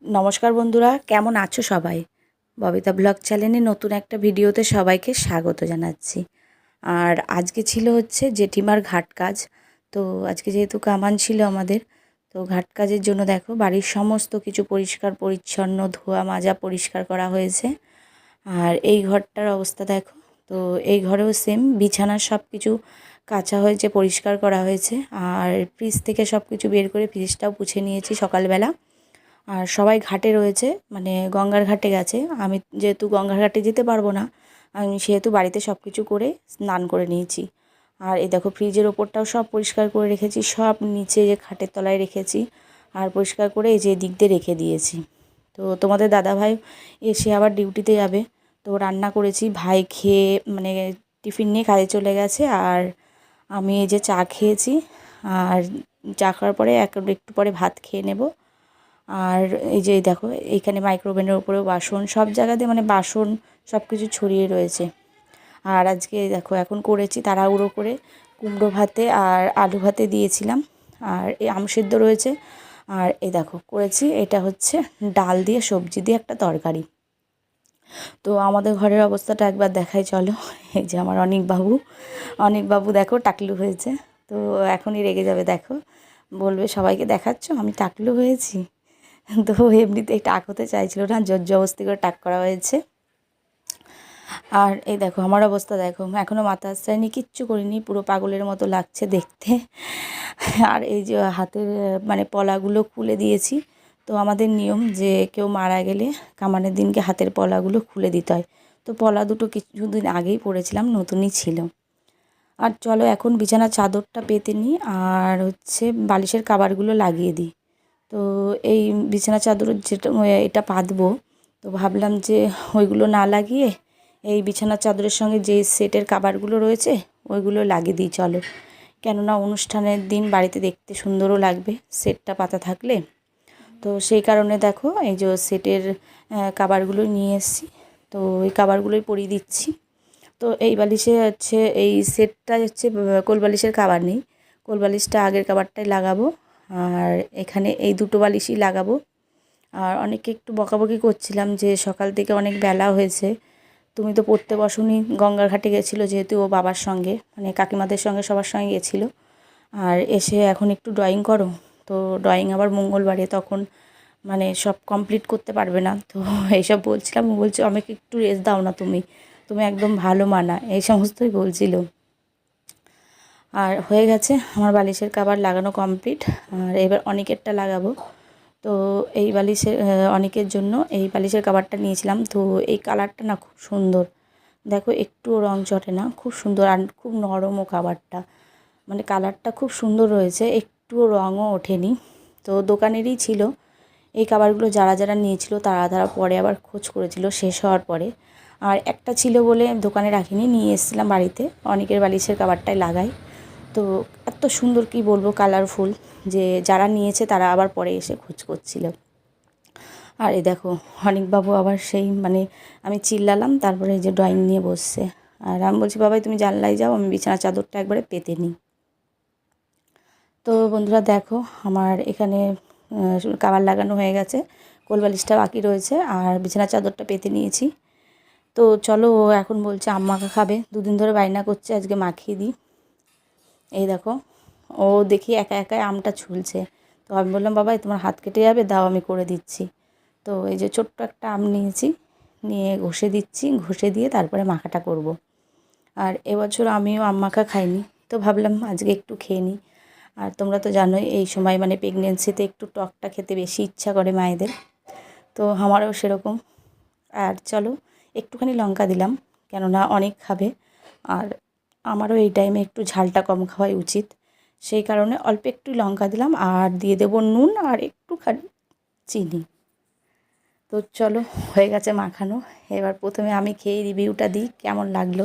নমস্কার বন্ধুরা, কেমন আছো সবাই? ববিতা ব্লগ চ্যানেলে নতুন একটা ভিডিওতে সবাইকে স্বাগত জানাচ্ছি। আর আজকে ছিল হচ্ছে জেঠিমার ঘাট কাজ। তো আজকে যেহেতু কামান ছিল আমাদের, তো ঘাট কাজের জন্য দেখো বাড়ির সমস্ত কিছু পরিষ্কার পরিচ্ছন্ন ধোয়া মাজা পরিষ্কার করা হয়েছে। আর এই ঘরটার অবস্থা দেখো। তো এই ঘরেও সেম বিছানার সব কিছু কাচা হয়েছে, পরিষ্কার করা হয়েছে। আর ফ্রিজ থেকে সব কিছু বের করে ফ্রিজটাও পুছে নিয়েছি সকালবেলা। আর সবাই ঘাটে রয়েছে, মানে গঙ্গার ঘাটে গেছে। আমি যেহেতু গঙ্গার ঘাটে যেতে পারবো না, আমি সেহেতু বাড়িতে সব কিছু করে স্নান করে নিয়েছি। আর এই দেখো ফ্রিজের ওপরটাও সব পরিষ্কার করে রেখেছি, সব নিচে যে খাটের তলায় রেখেছি। আর পরিষ্কার করে এই যে দিক দিয়ে রেখে দিয়েছি। তো তোমাদের দাদাভাই এসে আবার ডিউটিতে যাবে, তো রান্না করেছি। ভাই খেয়ে মানে টিফিন নিয়ে কাজে চলে গেছে, আর আমি এই যে চা খেয়েছি। আর চা খাওয়ার পরে একটু পরে ভাত খেয়ে নেব। আর এই যে দেখো এইখানে মাইক্রোওভেনের উপরেও বাসন, সব জায়গাতে মানে বাসন সব কিছু ছড়িয়ে রয়েছে। আর আজকে দেখো এখন করেছি তাড়াহুড়ো করে কুমড়ো ভাতে আর আলু ভাতে দিয়েছিলাম। আর এই আম সেদ্ধ রয়েছে। আর এই দেখো করেছি এটা হচ্ছে ডাল দিয়ে সবজি দিয়ে একটা তরকারি। তো আমাদের ঘরের অবস্থাটা একবার দেখাই চলো। এই যে আমার অনিকবাবু দেখো টাকলু হয়েছে। তো এখনই রেগে যাবে, দেখো বলবে সবাইকে দেখাচ্ছ আমি টাকলু হয়েছি। তো এমনিতেই টাক হতে চাইছিল না, জোর জবরদস্তি করে টাক করা হয়েছে। আর এই দেখো আমার অবস্থা দেখো, এখনও মাথা আশ্রায়নি, কিচ্ছু করিনি, পুরো পাগলের মতো লাগছে দেখতে। আর এই যে হাতের মানে পলাগুলো খুলে দিয়েছি। তো আমাদের নিয়ম যে কেউ মারা গেলে কামানের দিনকে হাতের পলাগুলো খুলে দিতে হয়। তো পলা দুটো কিছুদিন আগেই পড়েছিলাম, নতুনই ছিল। আর চলো এখন বিছানার চাদরটা পেতে নিই, আর হচ্ছে বালিশের কাভারগুলো লাগিয়ে দিই। তো এই বিছানা চাদরের যেটা এটা পাতবো, তো ভাবলাম যে ওইগুলো না লাগিয়ে এই বিছানার চাদরের সঙ্গে যে সেটের কাভারগুলো রয়েছে ওইগুলো লাগিয়ে দিই চলো। কেননা অনুষ্ঠানের দিন বাড়িতে দেখতে সুন্দরও লাগবে সেটটা পাতা থাকলে। তো সেই কারণে দেখো এই যে সেটের কাভারগুলো নিয়ে এসেছি। তো এই কাভারগুলোই পরিয়ে দিচ্ছি। তো এই বালিশে হচ্ছে এই সেটটা হচ্ছে কোল বালিশের কাভার নেই, কোল বালিশটা আগের কাভারটাই লাগাবো। আর এখানে এই দুটো বালিশই লাগাবো। আর অনেকে একটু বকাবকি করছিলাম যে সকাল থেকে অনেক বেলা হয়েছে, তুমি তো পড়তে বসোনি, গঙ্গার ঘাটে গেছিলো যেহেতু ও বাবার সঙ্গে, মানে কাকিমাদের সঙ্গে সবার সঙ্গে গেছিলো। আর এসে এখন একটু ড্রয়িং করো। তো ড্রয়িং আবার মঙ্গলবারে, তখন মানে সব কমপ্লিট করতে পারবে না। তো এইসব বলছিলাম, ও বলছে আমাকে একটু রেস্ট দাও না, তুমি তুমি একদম ভালো মানা, এই সমস্তই বলছিল। আর হয়ে গেছে আমার বালিশের কাভার লাগানো কমপ্লিট। আর এবার অনেকেরটা লাগাবো। তো এই বালিশের অনেকের জন্য এই বালিশের কাভারটা নিয়েছিলাম। তো এই কালারটা না খুব সুন্দর, দেখো একটুও রং চটে না, খুব সুন্দর। আর খুব নরমও কাভারটা, মানে কালারটা খুব সুন্দর রয়েছে, একটুও রঙও ওঠেনি। তো দোকানেরই ছিল এই কাভারগুলো, যারা যারা নিয়েছিল তারা তারা পরে আবার খোঁজ করেছিল শেষ হওয়ার পরে। আর একটা ছিল বলে দোকানে রাখিনি, নিয়ে এসেছিলাম বাড়িতে, অনেকের বালিশের কাভারটাই লাগাই। তো এত সুন্দর কি বলবো, কালারফুল, যে যারা নিয়েছে তারা আবার পরে এসে খোঁজ করছিল। আর এই দেখো অনিকবাবু আবার সেই মানে আমি চিল্লালাম, তারপরে এই যে ড্রয়িং নিয়ে বসছে। আর আমি বলছি বাবাই তুমি জানলায় যাও, আমি বিছানা চাদরটা একবারে পেতে নিই। তো বন্ধুরা দেখো আমার এখানে কাভার লাগানো হয়ে গেছে, কোল বালিশটা বাকি রয়েছে, আর বিছানা চাদরটা পেতে নিয়েছি। তো চলো ও এখন বলছে আম মাখা খাবে, দুদিন ধরে বায়না করছে আজকে মাখিয়ে দিই। এই দেখো ও দেখি একা একাই আমটা ছুলছে। তো আমি বললাম বাবাই তোমার হাত কেটে যাবে, দাও আমি করে দিচ্ছি। তো এই যে ছোট্ট একটা আম নিয়েছি, নিয়ে ঘষে দিচ্ছি, ঘষে দিয়ে তারপরে মাখাটা করব। আর এবছর আমিও আম মাখা খাইনি, তো ভাবলাম আজকে একটু খেয়ে নিই। আর তোমরা তো জানোই এই সময় মানে প্রেগনেন্সিতে একটু টকটা খেতে বেশি ইচ্ছা করে মায়েদের, তো আমারও সেরকম। আর চলো একটুখানি লঙ্কা দিলাম, কেননা অনেক খাবে। আর আমারও এই টাইমে একটু ঝালটা কম খাওয়াই উচিত, সেই কারণে অল্প একটু লঙ্কা দিলাম। আর দিয়ে দেবো নুন আর একটুখানি চিনি। তো চলো হয়ে গেছে মাখানো। এবার প্রথমে আমি খেয়ে রিভিউটা দিই কেমন লাগলো।